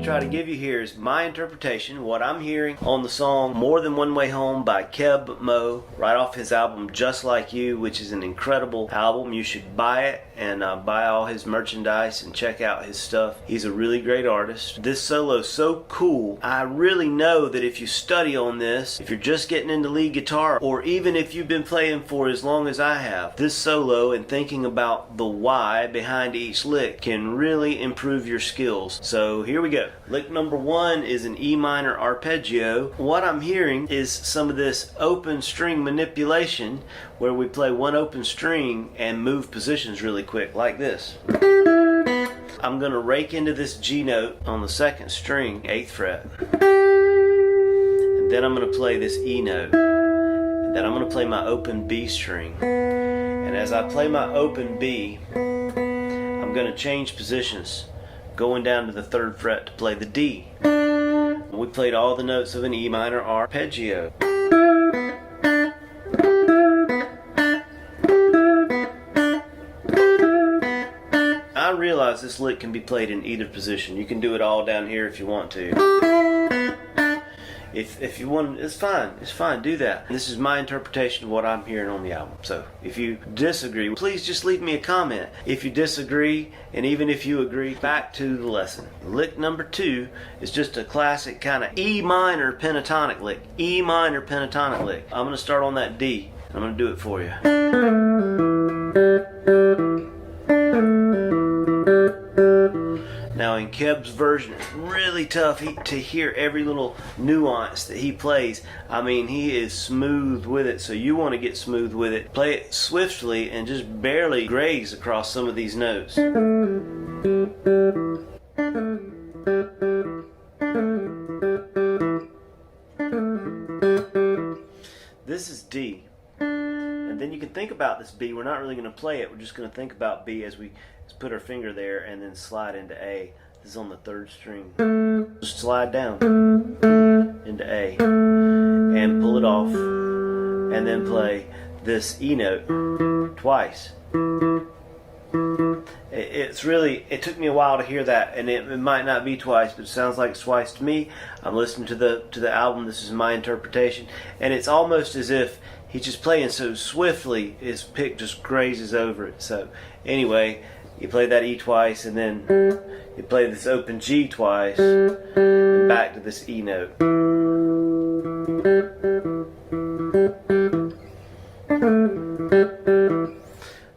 Try to give you here is my interpretation, what I'm hearing on the song More Than One Way Home by Keb Mo, right off his album Just Like You, which is an incredible album. You should buy it and buy all his merchandise and check out his stuff. He's a really great artist. This solo is so cool. I really know that if you study on this, if you're just getting into lead guitar, or even if you've been playing for as long as I have, this solo and thinking about the why behind each lick can really improve your skills. So here we go. Lick number 1 is an E minor arpeggio. What I'm hearing is some of this open string manipulation where we play one open string and move positions really quick like this. I'm going to rake into this G note on the 2nd string, 8th fret. And then I'm going to play this E note. And then I'm going to play my open B string. And as I play my open B, I'm going to change positions, going down to the 3rd fret to play the D. We played all the notes of an E minor arpeggio. I realize this lick can be played in either position. You can do it all down here if you want to. If you want, it's fine, do that. This is my interpretation of what I'm hearing on the album. So if you disagree, please just leave me a comment. If you disagree, and even if you agree, back to the lesson. Lick number 2 is just a classic kind of E minor pentatonic lick. E minor pentatonic lick. I'm going to start on that D. I'm going to do it for you. Now in Keb's version, it's really tough to hear every little nuance that he plays. I mean, he is smooth with it, so you want to get smooth with it. Play it swiftly and just barely graze across some of these notes. This is D. And then you can think about this B. We're not really going to play it. We're just going to think about B as we put our finger there and then slide into A. This is on the 3rd string. Just slide down into A and pull it off, and then play this E note twice. It took me a while to hear that, and it might not be twice, but it sounds like it's twice to me. I'm listening to the album. This is my interpretation, and it's almost as if he's just playing so swiftly his pick just grazes over it. So anyway, you play that E twice, and then you play this open G twice, and back to this E note.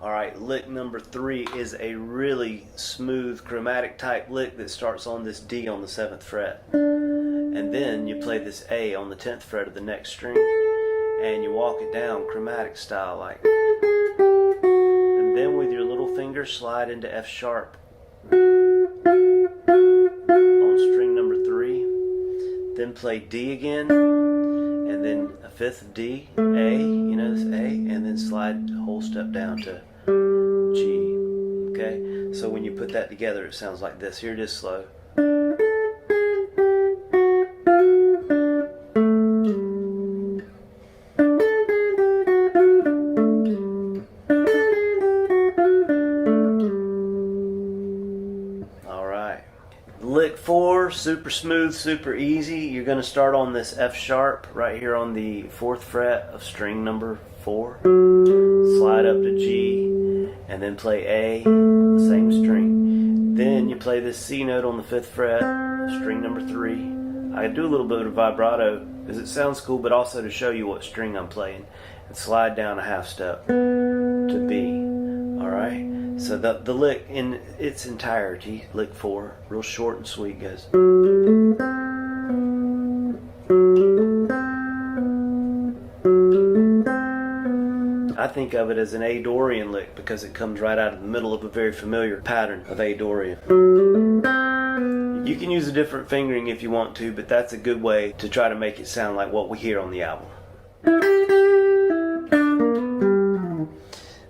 Alright, lick number 3 is a really smooth chromatic type lick that starts on this D on the 7th fret. And then you play this A on the 10th fret of the next string, and you walk it down chromatic style like. And then with your little finger slide into F sharp on string number 3, then play D again, and then a 5th of D, A, you know, this A, and then slide a whole step down to G. Okay, so when you put that together, it sounds like this. Here it is slow. Lick 4, super smooth, super easy. You're going to start on this F sharp right here on the 4th fret of string number 4. Slide up to G, and then play A, same string. Then you play this C note on the 5th fret of string number 3. I do a little bit of vibrato because it sounds cool, but also to show you what string I'm playing. And slide down a half step to B. Alright? So the lick in its entirety, lick 4, real short and sweet, goes. I think of it as an A Dorian lick because it comes right out of the middle of a very familiar pattern of A Dorian. You can use a different fingering if you want to, but that's a good way to try to make it sound like what we hear on the album.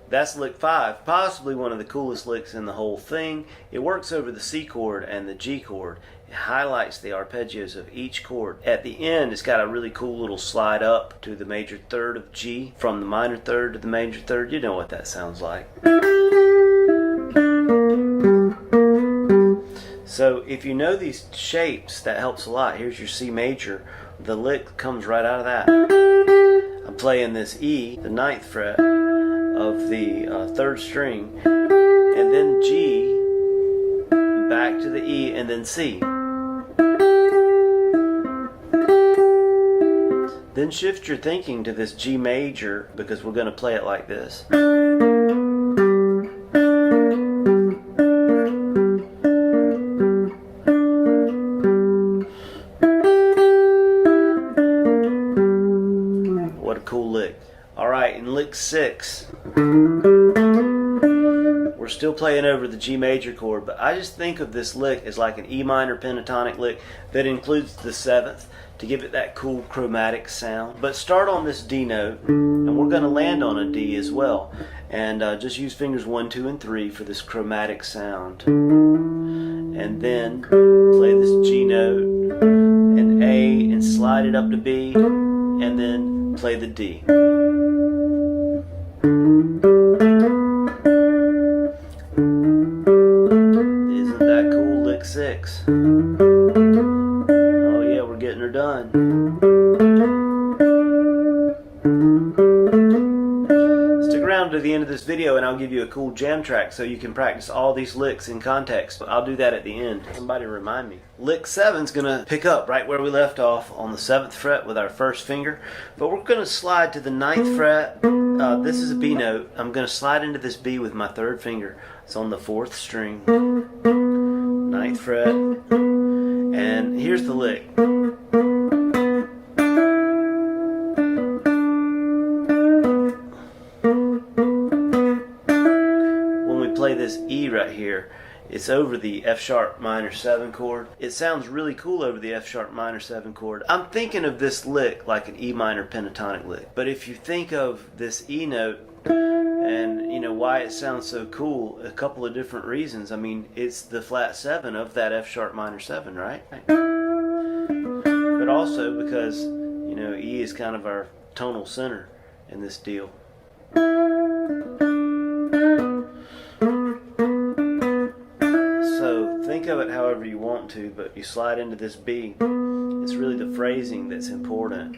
That's lick 5, possibly one of the coolest licks in the whole thing. It works over the C chord and the G chord. It highlights the arpeggios of each chord. At the end, it's got a really cool little slide up to the major third of G, from the minor third to the major third. You know what that sounds like. So if you know these shapes, that helps a lot. Here's your C major. The lick comes right out of that. I'm playing this E, the 9th fret of the 3rd string, and then G, back to the E, and then C. Then shift your thinking to this G major, because we're going to play it like this. What a cool lick. Alright, in lick 6, we're still playing over the G major chord, but I just think of this lick as like an E minor pentatonic lick that includes the 7th to give it that cool chromatic sound. But start on this D note, and we're going to land on a D as well, and just use fingers 1, 2, and 3 for this chromatic sound. And then play this G note and A and slide it up to B, and then play the D. Isn't that cool, lick 6? Oh yeah, we're getting her done. Stick around to the end of this video and I'll give you a cool jam track so you can practice all these licks in context. I'll do that at the end. Somebody remind me. Lick 7's gonna pick up right where we left off on the 7th fret with our 1st finger, but we're gonna slide to the 9th fret. This is a B note. I'm gonna slide into this B with my 3rd finger. It's on the 4th string, 9th fret, and here's the lick. When we play this E right here, it's over the F sharp minor 7 chord. It sounds really cool over the F sharp minor 7 chord. I'm thinking of this lick like an E minor pentatonic lick. But if you think of this E note and you know why it sounds so cool, a couple of different reasons. I mean, it's the flat 7 of that F sharp minor 7, right? But also because, you know, E is kind of our tonal center in this deal. Think of it however you want to, but you slide into this B. It's really the phrasing that's important.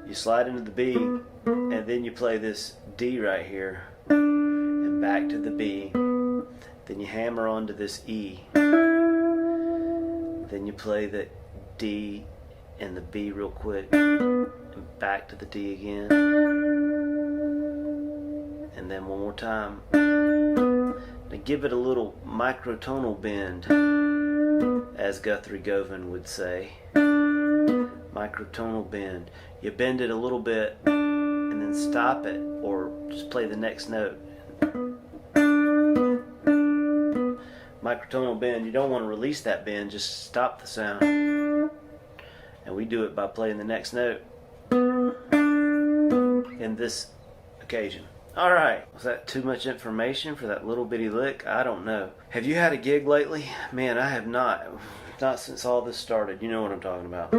You slide into the B, and then you play this D right here, and back to the B. Then you hammer onto this E. Then you play the D and the B real quick, and back to the D again. And then one more time. Now give it a little microtonal bend, as Guthrie Govan would say. Microtonal bend. You bend it a little bit and then stop it, or just play the next note. Microtonal bend, you don't want to release that bend, just stop the sound. And we do it by playing the next note in this occasion. Alright, was that too much information for that little bitty lick? I don't know. Have you had a gig lately? Man, I have not. Not since all this started. You know what I'm talking about.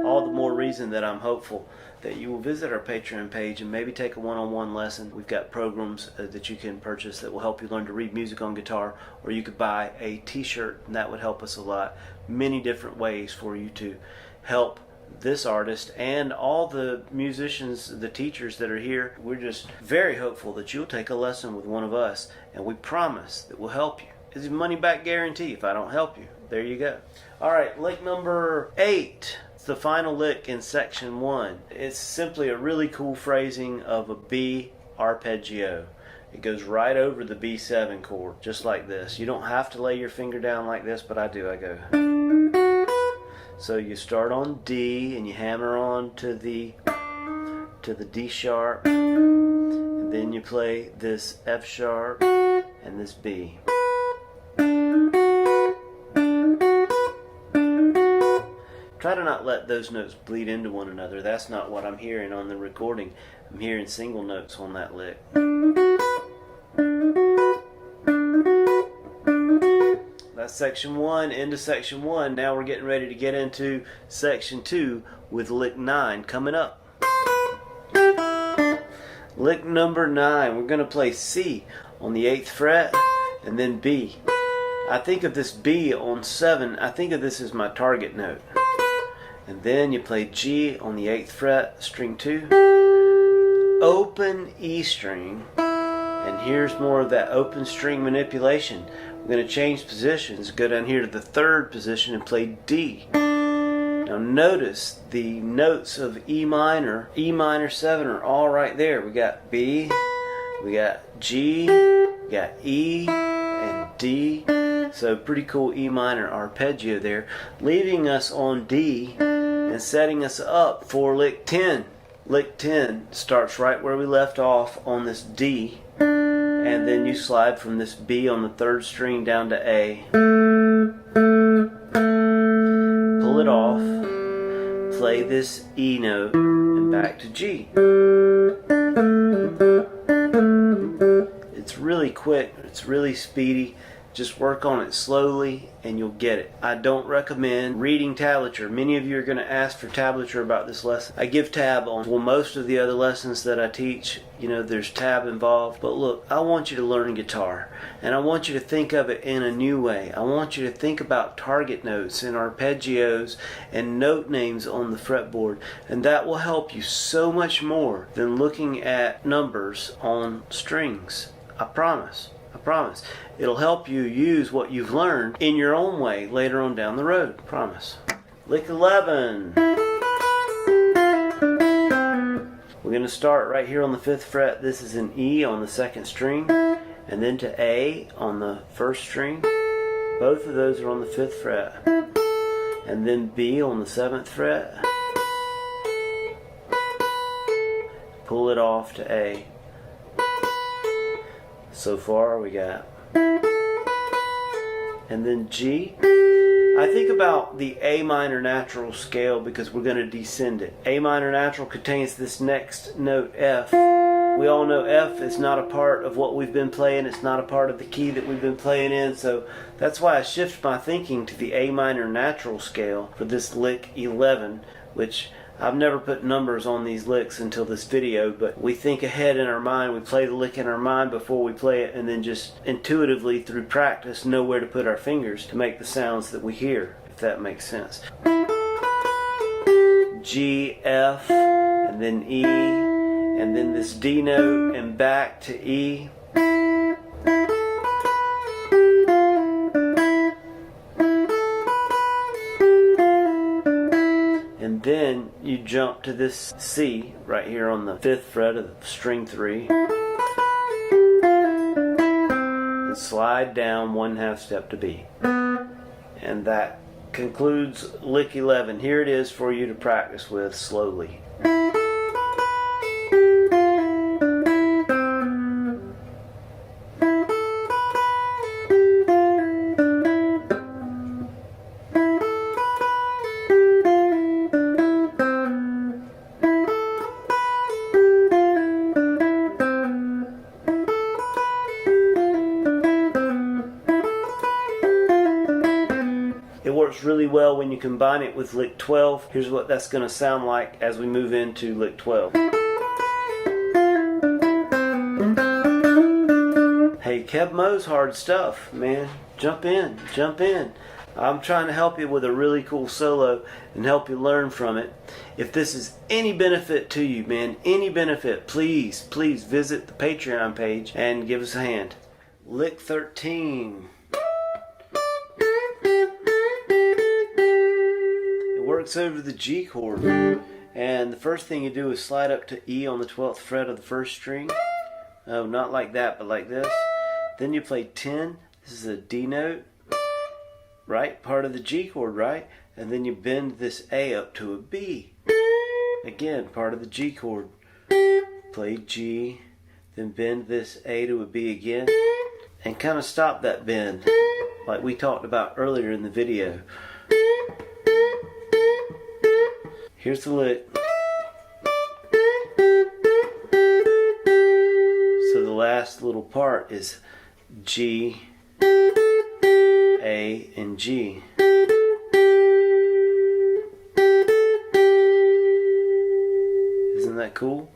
All the more reason that I'm hopeful that you will visit our Patreon page and maybe take a one-on-one lesson. We've got programs that you can purchase that will help you learn to read music on guitar, or you could buy a t-shirt and that would help us a lot. Many different ways for you to help this artist and all the musicians, the teachers that are here. We're just very hopeful that you'll take a lesson with one of us, and we promise that we'll help you. It's a money back guarantee if I don't help you. There you go. Alright, lick number 8. the final lick in section 1. It's simply a really cool phrasing of a B arpeggio. It goes right over the B7 chord, just like this. You don't have to lay your finger down like this, but I do. I go. So you start on D and you hammer on to the D sharp, and then you play this F sharp and this B. Try to not let those notes bleed into one another. That's not what I'm hearing on the recording. I'm hearing single notes on that lick. That's section 1, into section 1. Now we're getting ready to get into section 2 with lick 9 coming up. Lick number 9, we're going to play C on the 8th fret and then B. I think of this B on 7, I think of this as my target note. And then you play G on the 8th fret, string 2, open E string, and here's more of that open string manipulation. We're going to change positions, go down here to the 3rd position and play D. Now notice the notes of E minor 7 are all right there. We got B, we got G, we got E, and D. So pretty cool E minor arpeggio there, leaving us on D and setting us up for lick 10. Lick 10 starts right where we left off on this D, and then you slide from this B on the 3rd string down to A. Pull it off, play this E note, and back to G. It's really quick, it's really speedy. Just work on it slowly and you'll get it. I don't recommend reading tablature. Many of you are going to ask for tablature about this lesson. I give tab on, well, most of the other lessons that I teach, you know, there's tab involved. But look, I want you to learn guitar, and I want you to think of it in a new way. I want you to think about target notes and arpeggios and note names on the fretboard, and that will help you so much more than looking at numbers on strings. I promise. I promise. It'll help you use what you've learned in your own way later on down the road. Promise. Lick 11. We're going to start right here on the 5th fret. This is an E on the 2nd string, and then to A on the 1st string. Both of those are on the 5th fret. And then B on the 7th fret. Pull it off to A. So far we got, and then G. I think about the A minor natural scale because we're going to descend it. A minor natural contains this next note F. We all know F is not a part of what we've been playing. It's not a part of the key that we've been playing in. So that's why I shift my thinking to the A minor natural scale for this lick 11, which I've never put numbers on these licks until this video, but we think ahead in our mind. We play the lick in our mind before we play it, and then just intuitively through practice know where to put our fingers to make the sounds that we hear, if that makes sense. G, F, and then E, and then this D note, and back to E. And then you jump to this C right here on the 5th fret of the string 3 and slide down 1/2 step to B. And that concludes lick 11. Here it is for you to practice with slowly. It works really well when you combine it with lick 12. Here's what that's going to sound like as we move into lick 12. Hey, Keb Mo's hard stuff, man. Jump in, jump in. I'm trying to help you with a really cool solo and help you learn from it. If this is any benefit to you, man, any benefit, please visit the Patreon page and give us a hand. Lick 13. works over the G chord. And the first thing you do is slide up to E on the 12th fret of the first string. Oh, not like that, but like this. Then you play 10. This is a D note, right? Part of the G chord, right? And then you bend this A up to a B. Again, part of the G chord. Play G, then bend this A to a B again, and kind of stop that bend, like we talked about earlier in the video. Here's the lick. So the last little part is G, A, and G. Isn't that cool?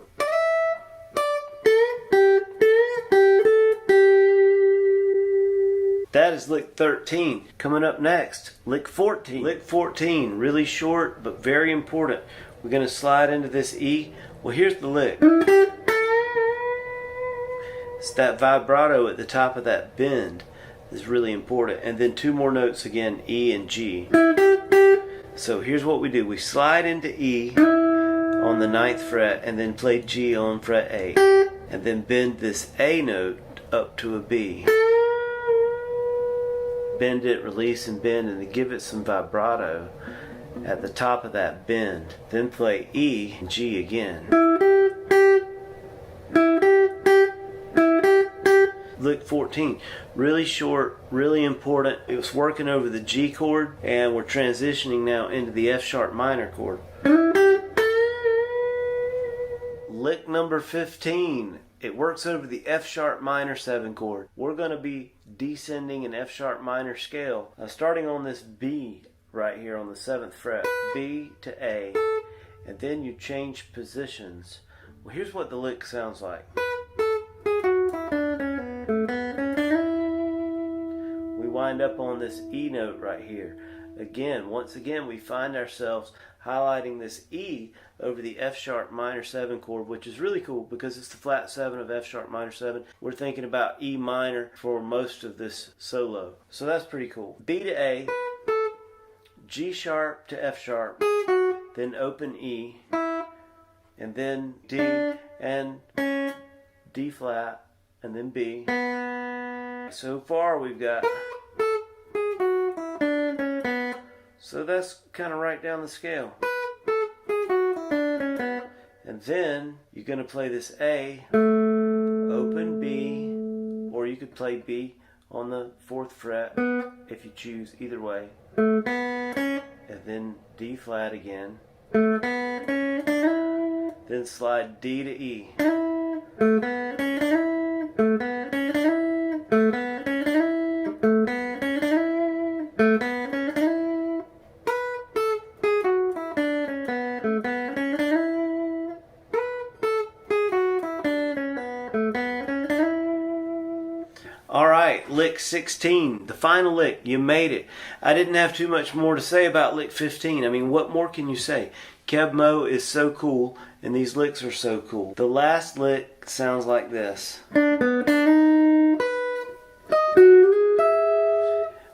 That is lick 13. Coming up next, lick 14. Lick 14, really short but very important. We're going to slide into this E. Well, here's the lick. It's that vibrato at the top of that bend is really important. And then two more notes again, E and G. So here's what we do. We slide into E on the 9th fret and then play G on fret 8. And then bend this A note up to a B. Bend it, release and bend, and then give it some vibrato at the top of that bend. Then play E and G again. Lick 14, really short, really important. It was working over the G chord, and we're transitioning now into the F sharp minor chord. Lick number 15. It works over the F sharp minor 7 chord. We're going to be descending an F sharp minor scale, starting on this B right here on the 7th fret, B to A, and then you change positions. Well, here's what the lick sounds like. We wind up on this E note right here. Again, once again, we find ourselves highlighting this E over the F sharp minor 7 chord, which is really cool because it's the flat 7 of F sharp minor 7. We're thinking about E minor for most of this solo. So that's pretty cool. B to A, G sharp to F sharp, then open E, and then D and D flat, and then B. So far we've got... So that's kind of right down the scale. And then you're going to play this A, open B, or you could play B on the 4th fret if you choose, either way. And then D flat again. Then slide D to E. Alright, lick 16, the final lick, you made it. I didn't have too much more to say about lick 15. I mean, what more can you say? Keb Mo is so cool, and these licks are so cool. The last lick sounds like this.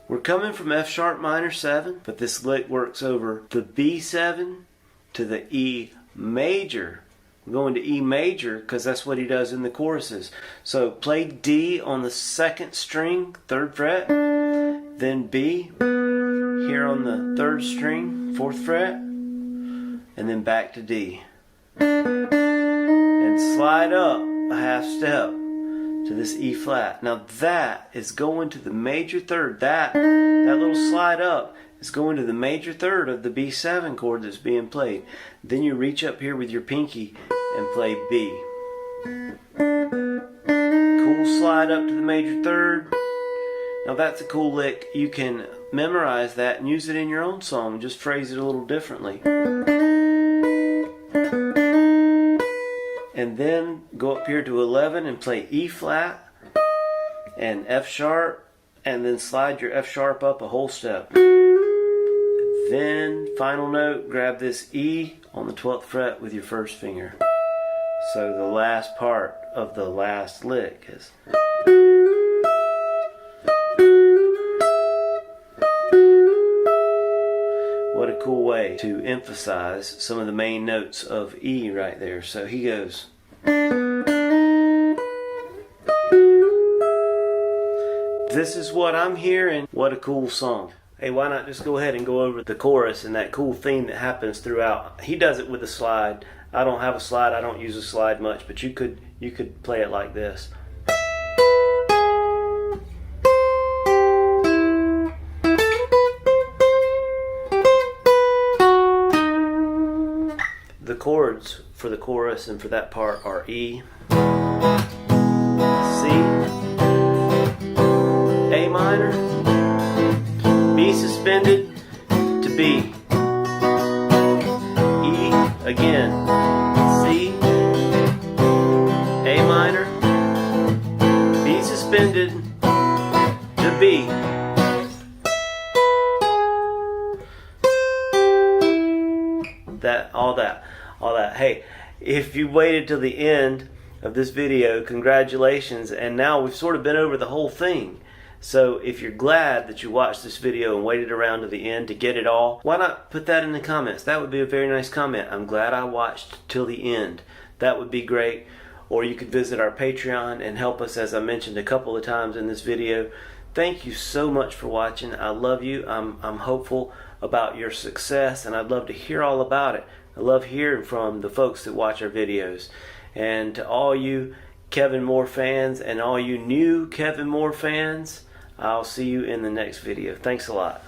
We're coming from F sharp minor 7, but this lick works over the B7 to the E major. We're going to E major because that's what he does in the choruses. So play D on the 2nd string, 3rd fret, then B here on the 3rd string, 4th fret, and then back to D. And slide up a half step to this E flat. Now that is going to the major 3rd. That little slide up is going to the major 3rd of the B7 chord that's being played. Then you reach up here with your pinky and play B. Cool slide up to the major 3rd. Now that's a cool lick. You can memorize that and use it in your own song. Just phrase it a little differently. And then go up here to 11 and play E flat and F sharp, and then slide your F sharp up a whole step. Then, final note, grab this E on the 12th fret with your 1st finger. So the last part of the last lick is... What a a cool way to emphasize some of the main notes of E right there. So he goes. This is what I'm hearing. What a cool song. Hey, why not just go ahead and go over the chorus and that cool theme that happens throughout. He does it with a slide. I don't have a slide. I don't use a slide much, but you could play it like this. The chords for the chorus and for that part are E, C, A minor, B suspended to B, E again, C, A minor, B suspended to B. All that. Hey, if you waited till the end of this video, congratulations. And now we've sort of been over the whole thing. So if you're glad that you watched this video and waited around to the end to get it all, why not put that in the comments? That would be a very nice comment. I'm glad I watched till the end. That would be great. Or you could visit our Patreon and help us, as I mentioned a couple of times in this video. Thank you so much for watching. I love you. I'm hopeful about your success, and I'd love to hear all about it. I love hearing from the folks that watch our videos. And to all you Kevin Moore fans and all you new Kevin Moore fans, I'll see you in the next video. Thanks a lot.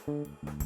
Thank you.